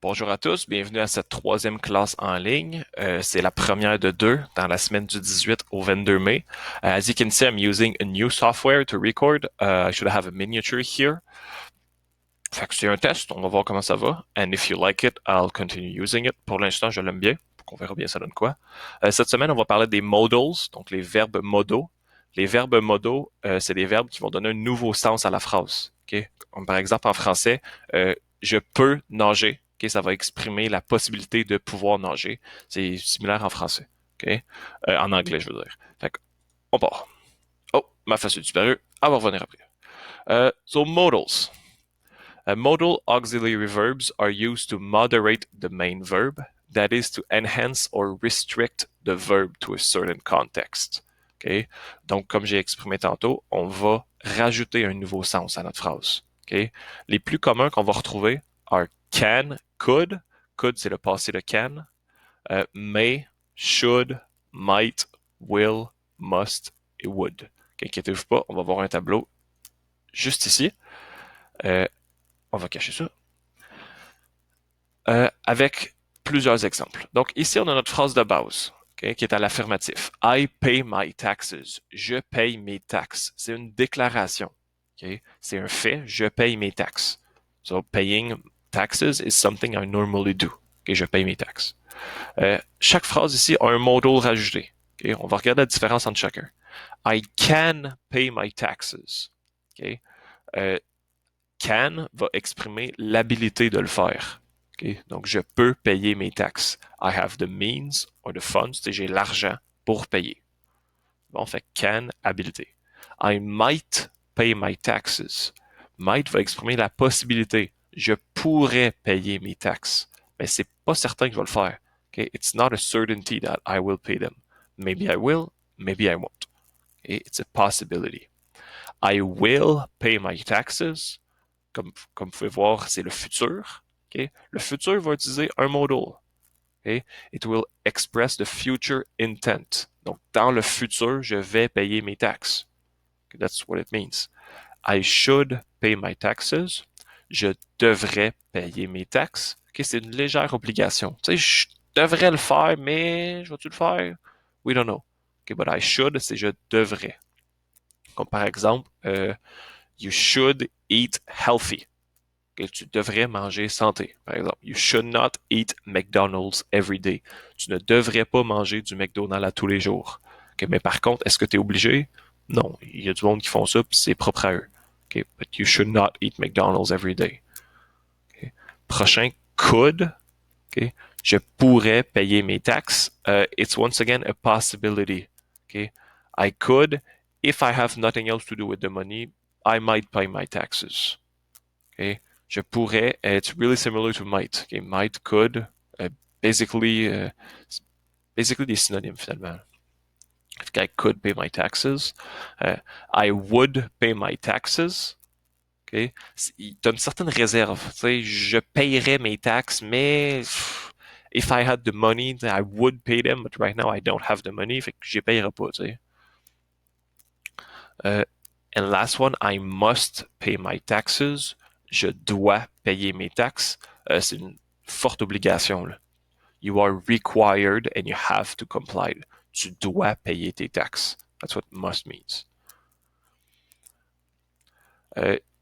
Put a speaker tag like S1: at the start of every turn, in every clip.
S1: Bonjour à tous, bienvenue à cette troisième classe en ligne. C'est la première de deux dans la semaine du 18 au 22 mai. As you can see, I'm using a new software to record. I should have a miniature here. Fait que c'est un test, on va voir comment ça va. And if you like it, I'll continue using it. Pour l'instant, je l'aime bien. On verra bien ça donne quoi. Cette semaine, on va parler des modals, donc les verbes modaux. Les verbes modaux, c'est des verbes qui vont donner un nouveau sens à la phrase. Okay? Comme par exemple en français, je peux nager. Okay? Ça va exprimer la possibilité de pouvoir nager. C'est similaire en français. Okay? En anglais, je veux dire. Fait que, on part. Oh, ma face est disparue. Elle va revenir après. So modals. Modal auxiliary verbs are used to moderate the main verb, that is to enhance or restrict the verb to a certain context. Okay? Donc, comme j'ai exprimé tantôt, on va rajouter un nouveau sens à notre phrase. Okay? Les plus communs qu'on va retrouver are can, could. Could, c'est le passé de can. May, should, might, will, must et would. Okay, inquiétez-vous pas, on va voir un tableau juste ici. On va cacher ça. Avec plusieurs exemples. Donc ici, on a notre phrase de base, okay, qui est à l'affirmatif. I pay my taxes. Je paye mes taxes. C'est une déclaration. Okay? C'est un fait. Je paye mes taxes. So paying taxes is something I normally do. Okay? Je paye mes taxes. Chaque phrase ici a un modal rajouté. Okay? On va regarder la différence entre chacun. I can pay my taxes. Okay? Can va exprimer l'habilité de le faire. Okay? Donc, je peux payer mes taxes. I have the means or the funds. J'ai l'argent pour payer. Bon, fait can, habilité. I might pay my taxes. Might va exprimer la possibilité. Je pourrais payer mes taxes. Mais c'est pas certain que je vais le faire. Okay? It's not a certainty that I will pay them. Maybe I will, maybe I won't. Okay? It's a possibility. I will pay my taxes. Comme vous pouvez voir, c'est le futur. Okay? Le futur va utiliser un modal. Okay? It will express the future intent. Donc, dans le futur, je vais payer mes taxes. Okay? That's what it means. I should pay my taxes. Je devrais payer mes taxes. Okay? C'est une légère obligation. Tu sais, je devrais le faire, mais je vais-tu le faire? We don't know. Okay? But I should, c'est je devrais. Comme par exemple, you should eat healthy. Okay, tu devrais manger santé, par exemple. You should not eat McDonald's every day. Tu ne devrais pas manger du McDonald's à tous les jours. Okay, mais par contre, est-ce que tu es obligé? Non. Il y a du monde qui font ça, puis c'est propre à eux. Okay, but you should not eat McDonald's every day. Okay. Prochain, could. Okay. Je pourrais payer mes taxes. It's once again a possibility. Okay. I could, if I have nothing else to do with the money, I might pay my taxes. Okay. Je pourrais, it's really similar to might. Okay. Might, could, basically des synonymes finalement. I could pay my taxes. I would pay my taxes. Okay. Il donne une certaine réserve. Tu sais, je payerais mes taxes, mais if I had the money, I would pay them, but right now I don't have the money, fait que je les payerai pas, tu sais. And last one, I must pay my taxes. Je dois payer mes taxes. C'est une forte obligation, là. You are required and you have to comply. Tu dois payer tes taxes. That's what must means.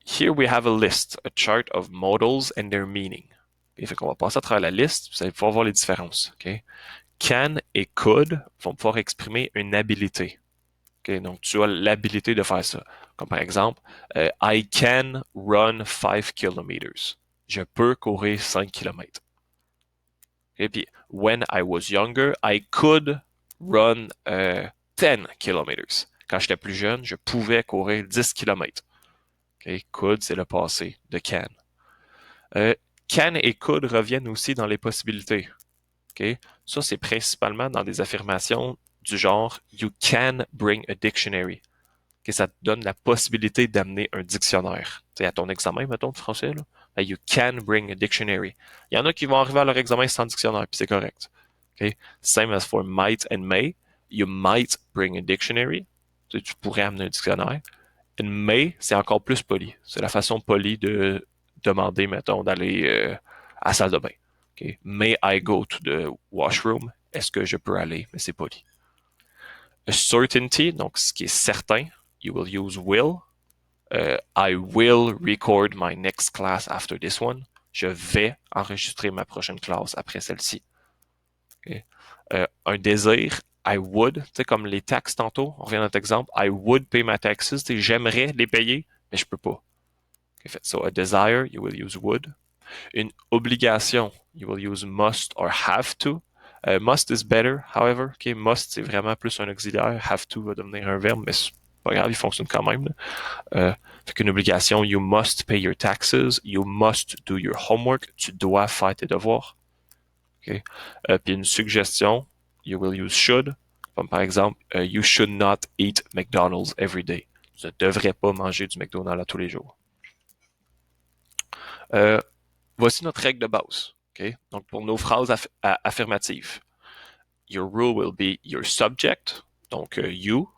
S1: Here we have a list, a chart of modals and their meaning. Okay, fait qu'on va passer à travers la liste, vous allez pouvoir voir les différences. Okay? Can et could vont pouvoir exprimer une habilité. Okay? Donc, tu as l'habilité de faire ça. Comme par exemple, I can run 5 kilometers. Je peux courir 5 kilomètres. Et puis, when I was younger, I could run 10 kilometers. Quand j'étais plus jeune, je pouvais courir 10 kilomètres. Okay? Could, c'est le passé de can. Can et could reviennent aussi dans les possibilités. Okay? Ça, c'est principalement dans des affirmations du genre You can bring a dictionary. Okay? Ça te donne la possibilité d'amener un dictionnaire. T'sais, à ton examen, mettons, de français, là, you can bring a dictionary. Il y en a qui vont arriver à leur examen sans dictionnaire, puis c'est correct. Okay? Same as for might and may. You might bring a dictionary. Tu pourrais amener un dictionnaire. And may, c'est encore plus poli. C'est la façon polie de demander, mettons, d'aller à la salle de bain. Okay? May I go to the washroom? Est-ce que je peux aller? Mais c'est poli. A certainty, donc ce qui est certain, you will use will. I will record my next class after this one. Je vais enregistrer ma prochaine classe après celle-ci. Okay? Un désir, I would, tu sais, comme les taxes tantôt, on revient à notre exemple, I would pay my taxes, j'aimerais les payer, mais je peux pas. Okay, so a desire, you will use would. Une obligation, you will use must or have to. Must is better, however. Okay, must, c'est vraiment plus un auxiliaire. Have to va devenir un verbe, mais c'est pas grave, il fonctionne quand même. Fait qu'une obligation, you must pay your taxes, you must do your homework, tu dois faire tes devoirs. Okay? Puis une suggestion, you will use should, comme par exemple, you should not eat McDonald's every day. Tu ne devrais pas manger du McDonald's à tous les jours. Voici notre règle de base. Okay? Donc, pour nos phrases affirmatives, your rule will be your subject, donc you,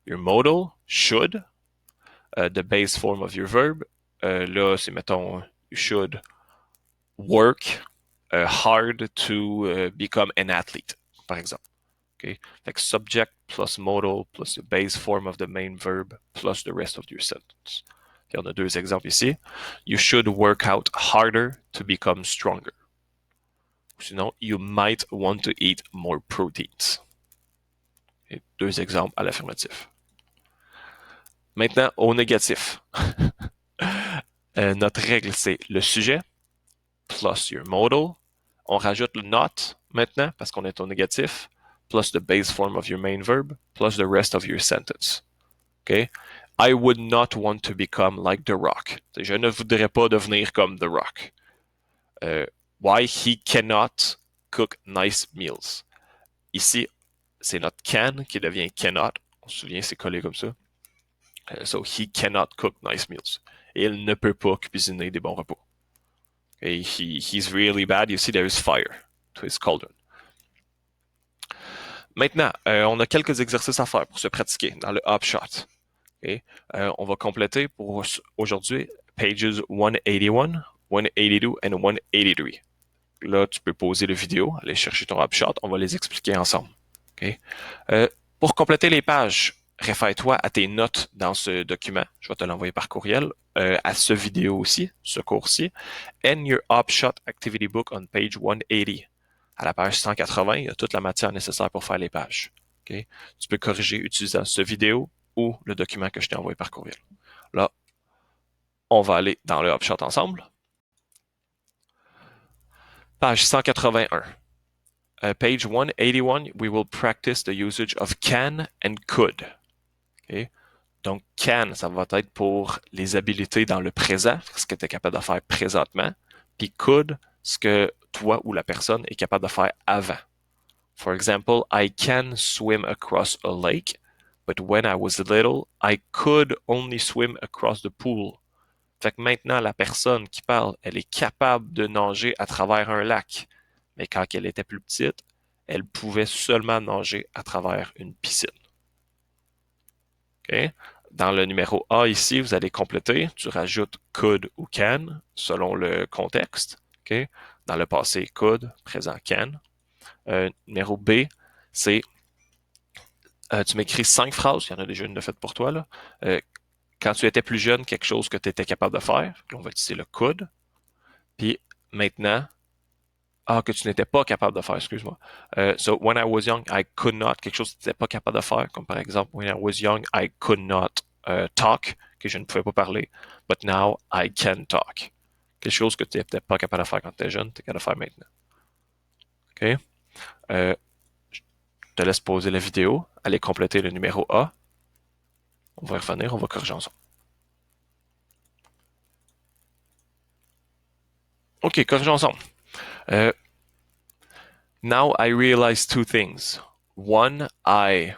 S1: your modal, should, the base form of your verb. Là, c'est, mettons, you should work hard to become an athlete, par exemple. Okay? Like subject plus modal plus the base form of the main verb plus the rest of your sentence. Okay, on a deux exemples ici. You should work out harder to become stronger. Sinon, you might want to eat more proteins. Okay, deux exemples à l'affirmatif. Maintenant, au négatif. Notre règle, c'est le sujet plus your modal. On rajoute le not maintenant parce qu'on est au négatif, plus the base form of your main verb, plus the rest of your sentence. Okay? I would not want to become like The Rock. Je ne voudrais pas devenir comme The Rock. Why he cannot cook nice meals. Ici, c'est notre can qui devient cannot. On se souvient, c'est collé comme ça. So he cannot cook nice meals. Et il ne peut pas cuisiner des bons repas. Okay? He's really bad. You see, there is fire to his cauldron. Maintenant, on a quelques exercices à faire pour se pratiquer dans le upshot. Okay? On va compléter pour aujourd'hui pages 181, 182 et 183. Là, tu peux poser la vidéo, aller chercher ton upshot, on va les expliquer ensemble. Okay? Pour compléter les pages, réfère-toi à tes notes dans ce document. Je vais te l'envoyer par courriel. À ce vidéo aussi, ce cours-ci. And your upshot activity book on page 180. À la page 180, il y a toute la matière nécessaire pour faire les pages. Okay? Tu peux corriger utilisant ce vidéo ou le document que je t'ai envoyé par courriel. Là, on va aller dans le upshot ensemble. Page 181. Page 181, we will practice the usage of can and could. Okay? Donc, can, ça va être pour les habiletés dans le présent, ce que tu es capable de faire présentement. Puis could, ce que toi ou la personne est capable de faire avant. For example, I can swim across a lake, but when I was little, I could only swim across the pool. Fait que maintenant, la personne qui parle, elle est capable de nager à travers un lac. Mais quand elle était plus petite, elle pouvait seulement nager à travers une piscine. Okay? Dans le numéro A ici, vous allez compléter. Tu rajoutes could ou can selon le contexte. Okay? Dans le passé, could, présent, can. Numéro B, c'est tu m'écris 5 phrases. Il y en a déjà une de faite pour toi. Là. Quand tu étais plus jeune, quelque chose que tu étais capable de faire. On va utiliser le could. Puis maintenant, que tu n'étais pas capable de faire, excuse-moi. So, when I was young, I could not, quelque chose que tu n'étais pas capable de faire, comme par exemple, when I was young, I could not talk, que je ne pouvais pas parler, but now I can talk. Quelque chose que tu n'étais pas capable de faire quand tu étais jeune, tu es capable de faire maintenant. OK? Je te laisse poser la vidéo, aller compléter le numéro A. On va y revenir, on va corriger ensemble. OK, corrigeons ensemble. Now I realize two things. One, I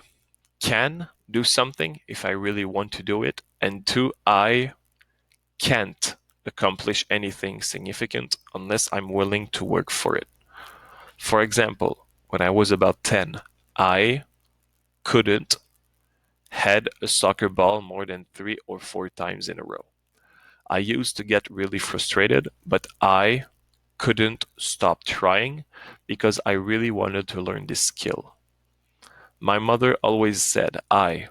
S1: can do something if I really want to do it. And two, I can't accomplish anything significant unless I'm willing to work for it. For example, when I was about 10, I couldn't head a soccer ball more than 3 or 4 times in a row. I used to get really frustrated, but I couldn't stop trying because I really wanted to learn this skill. My mother always said I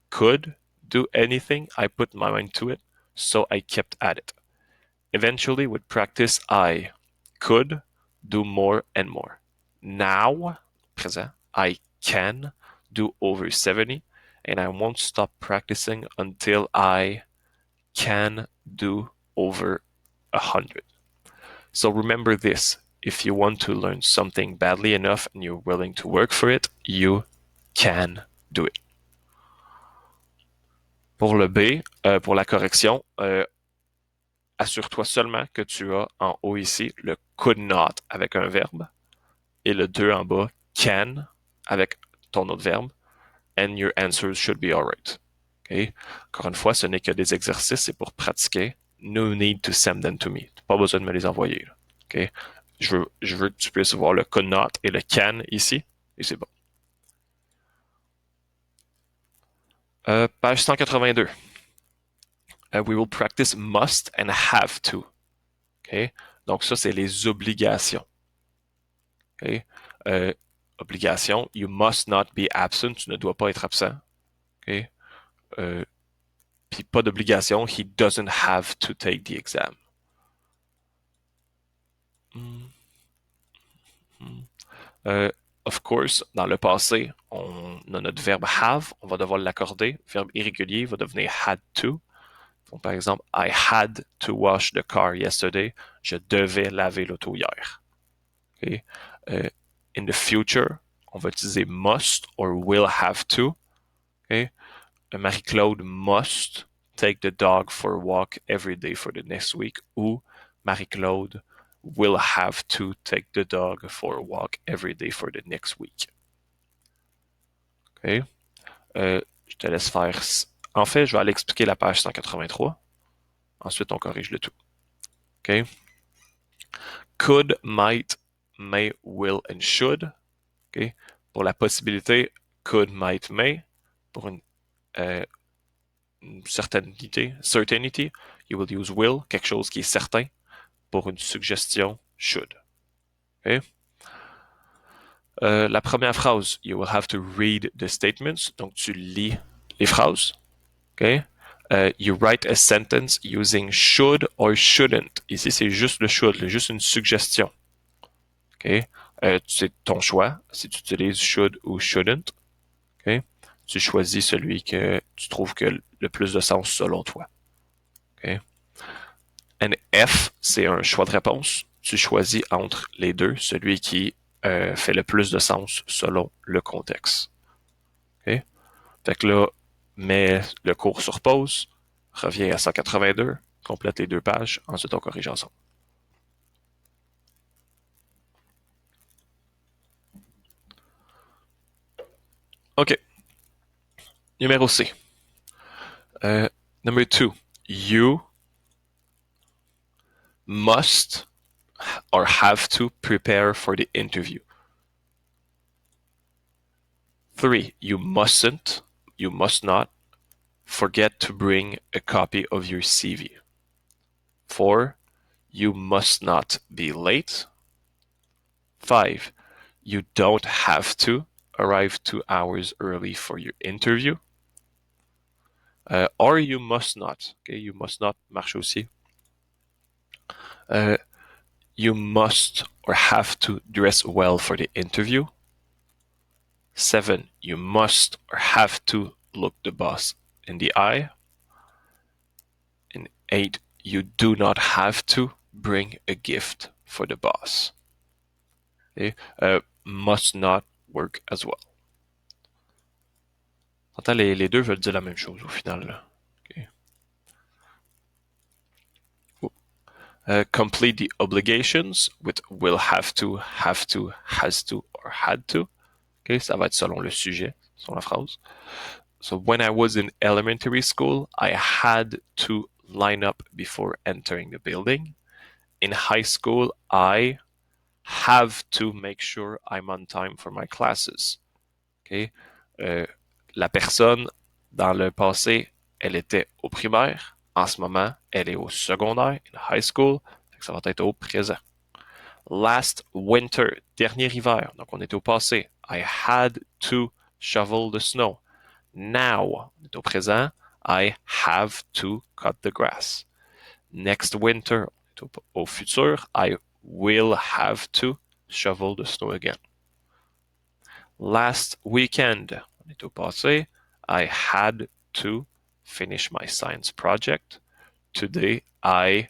S1: could do anything I put my mind to it, so I kept at it. Eventually, with practice, I could do more and more. Now, présent, I can do over 70, and I won't stop practicing until I can do over 100. So remember this. If you want to learn something badly enough and you're willing to work for it, you can do it. Pour le B, pour la correction, assure-toi seulement que tu as en haut ici le could not avec un verbe et le 2 en bas, can avec ton autre verbe, and your answers should be alright. Okay? Encore une fois, ce n'est que des exercices, c'est pour pratiquer. No need to send them to me. Pas besoin de me les envoyer. Okay? Je veux que tu puisses voir le could not et le can ici, et c'est bon. Page 182. We will practice must and have to. Okay? Donc ça, c'est les obligations. Okay? Obligation, you must not be absent, tu ne dois pas être absent. Okay? Puis pas d'obligation, he doesn't have to take the exam. Of course, dans le passé, on a notre verbe have, on va devoir l'accorder. Verbe irrégulier va devenir had to. Donc, par exemple, I had to wash the car yesterday. Je devais laver l'auto hier. Okay? In the future, on va utiliser must or will have to. Okay? Marie-Claude must take the dog for a walk every day for the next week. Ou Marie-Claude will have to take the dog for a walk every day for the next week. Okay? Je te laisse faire. En fait, je vais aller expliquer la page 183. Ensuite, on corrige le tout. Okay? Could, might, may, will, and should. Okay? Pour la possibilité, could, might, may. Pour une certainty, you will use will, quelque chose qui est certain. Pour une suggestion, should. Okay? La première phrase, you will have to read the statements. Donc, tu lis les phrases. Okay? You write a sentence using should or shouldn't. Ici, c'est juste le should, juste une suggestion. Okay? C'est ton choix si tu utilises should ou shouldn't. Okay? Tu choisis celui que tu trouves que le plus de sens selon toi. Okay? Un F, c'est un choix de réponse. Tu choisis entre les deux, celui qui fait le plus de sens selon le contexte. Okay? Fait que là, mets le cours sur pause, reviens à 182, complète les deux pages, ensuite on corrige ensemble. OK. Numéro C. Number 2. You must or have to prepare for the interview. 3. You must not forget to bring a copy of your CV. 4. You must not be late. 5. You don't have to arrive 2 hours early for your interview. Or you must not. Okay, you must not marche aussi. You must or have to dress well for the interview. 7. You must or have to look the boss in the eye. And 8. You do not have to bring a gift for the boss. Okay? Must not work as well. Les deux veulent dire la même chose au final. Là. Okay. Complete the obligations with will have to, has to, or had to. Okay, ça va être selon le sujet, selon la phrase. So when I was in elementary school, I had to line up before entering the building. In high school, I have to make sure I'm on time for my classes. Okay? La personne, dans le passé, elle était au primaire. En ce moment, elle est au secondaire, in high school. Ça va être au présent. Last winter, dernier hiver. Donc, on est au passé. I had to shovel the snow. Now, on est au présent. I have to cut the grass. Next winter, on est au futur. I will have to shovel the snow again. Last weekend, on est au passé. I had to finish my science project. Today, I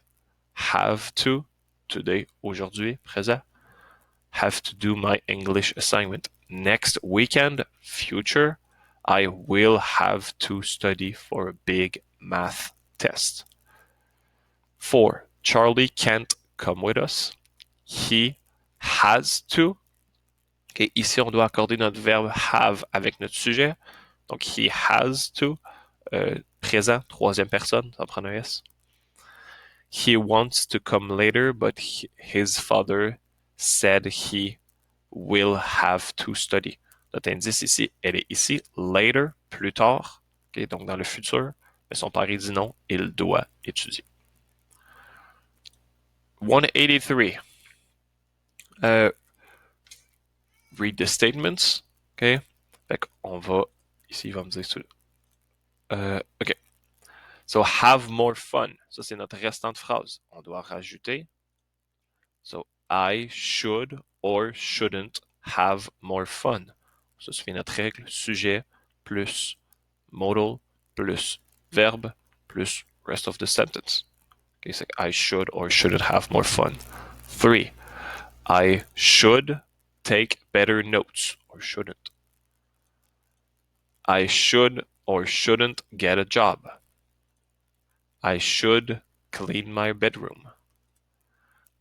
S1: have to, today, aujourd'hui, présent, have to do my English assignment. Next weekend, future, I will have to study for a big math test. 4. Charlie can't come with us. He has to. Okay, ici, on doit accorder notre verbe have avec notre sujet. Donc, he has to. Présent, troisième personne, ça prend un S. He wants to come later, but his father said he will have to study. Notre indice ici, elle est ici, later, plus tard, okay, donc dans le futur, mais son père dit non, il doit étudier. 183. Read the statements. Okay. Fait qu'on va, ici, il va me dire OK. So, have more fun. Ça, c'est notre restante phrase. On doit rajouter. So, I should or shouldn't have more fun. Ça, c'est notre règle. Sujet plus modal plus verbe plus rest of the sentence. Okay, so I should or shouldn't have more fun. 3. I should take better notes or shouldn't. I should or shouldn't get a job. I should clean my bedroom.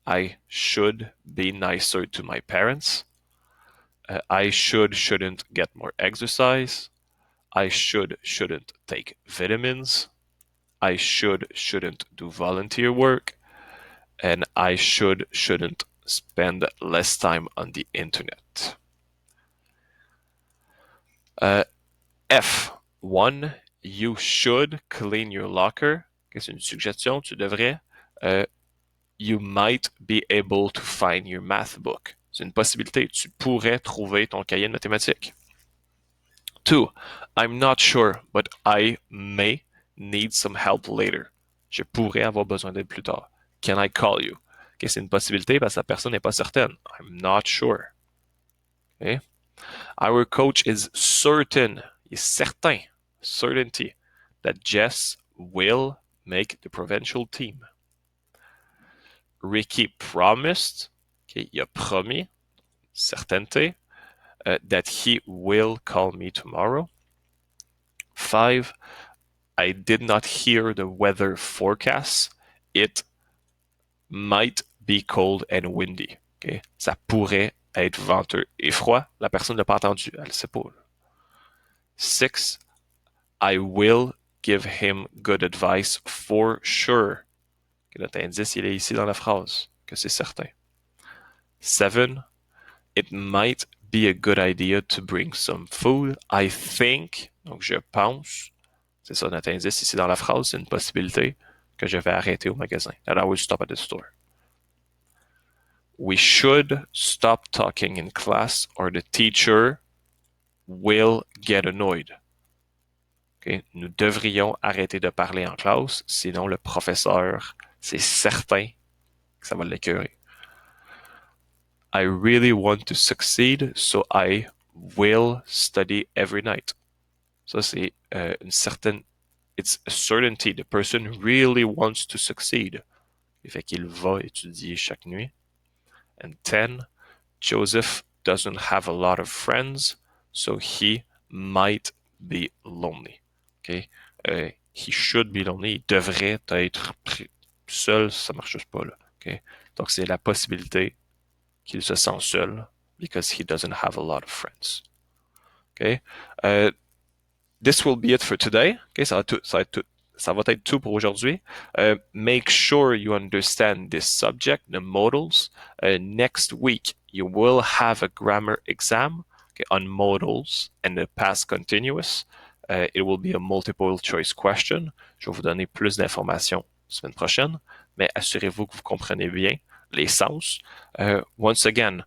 S1: I should be nicer to my parents. I shouldn't get more exercise. I shouldn't take vitamins. I shouldn't do volunteer work. And I shouldn't spend less time on the internet. F1, you should clean your locker. C'est une suggestion, tu devrais. You might be able to find your math book. C'est une possibilité, tu pourrais trouver ton cahier de mathématiques. 2, I'm not sure, but I may need some help later. Je pourrais avoir besoin d'aide plus tard. Can I call you? Okay, c'est une possibilité parce que la personne n'est pas certaine. I'm not sure. Okay. Our coach is certain, il est certain, certainty, that Jess will make the provincial team. Ricky promised, okay, il a promis, certainté, that he will call me tomorrow. 5, I did not hear the weather forecast. It might be cold and windy. Okay? Ça pourrait être venteux et froid. La personne ne l'a pas entendu, elle ne sait pas. 6, I will give him good advice for sure. Okay, notre indice, il est ici dans la phrase, que c'est certain. 7, it might be a good idea to bring some food. I think, donc je pense, c'est ça notre indice ici dans la phrase, c'est une possibilité que je vais arrêter au magasin. That I will stop at the store. We should stop talking in class or the teacher will get annoyed. Okay? Nous devrions arrêter de parler en classe, sinon le professeur, c'est certain que ça va l'écœurer. I really want to succeed, so I will study every night. Ça, c'est une certaine... It's a certainty. The person really wants to succeed. Il fait qu'il va étudier chaque nuit. And 10, Joseph doesn't have a lot of friends, so he might be lonely. Okay? He should be lonely. Il devrait être seul, ça marche juste pas là. Okay? Donc, c'est la possibilité qu'il se sent seul because he doesn't have a lot of friends. Okay? This will be it for today. Okay? Ça va être tout pour aujourd'hui. Make sure you understand this subject, the modals. Next week, you will have a grammar exam, okay, on modals and the past continuous. It will be a multiple choice question. Je vais vous donner plus d'informations la semaine prochaine, mais assurez-vous que vous comprenez bien les sens. Once again,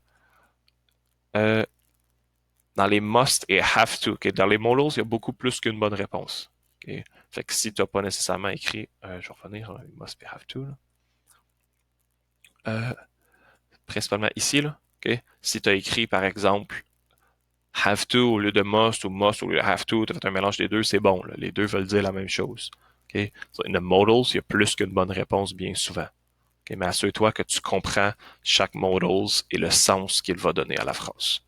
S1: dans les must et have to, okay? Dans les modals, il y a beaucoup plus qu'une bonne réponse. Okay? Fait que si tu n'as pas nécessairement écrit, je vais revenir, must et have to, principalement ici, là, okay? Si tu as écrit, par exemple, have to au lieu de must ou must au lieu de have to, tu as fait un mélange des deux, c'est bon. Là. Les deux veulent dire la même chose. Okay? So, in the modals, il y a plus qu'une bonne réponse bien souvent. Okay? Mais assure-toi que tu comprends chaque modals et le sens qu'il va donner à la phrase.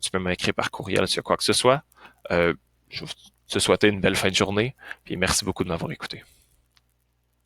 S1: Tu peux m'écrire par courriel s'il y a quoi que ce soit. Je vais te souhaiter une belle fin de journée, puis merci beaucoup de m'avoir écouté.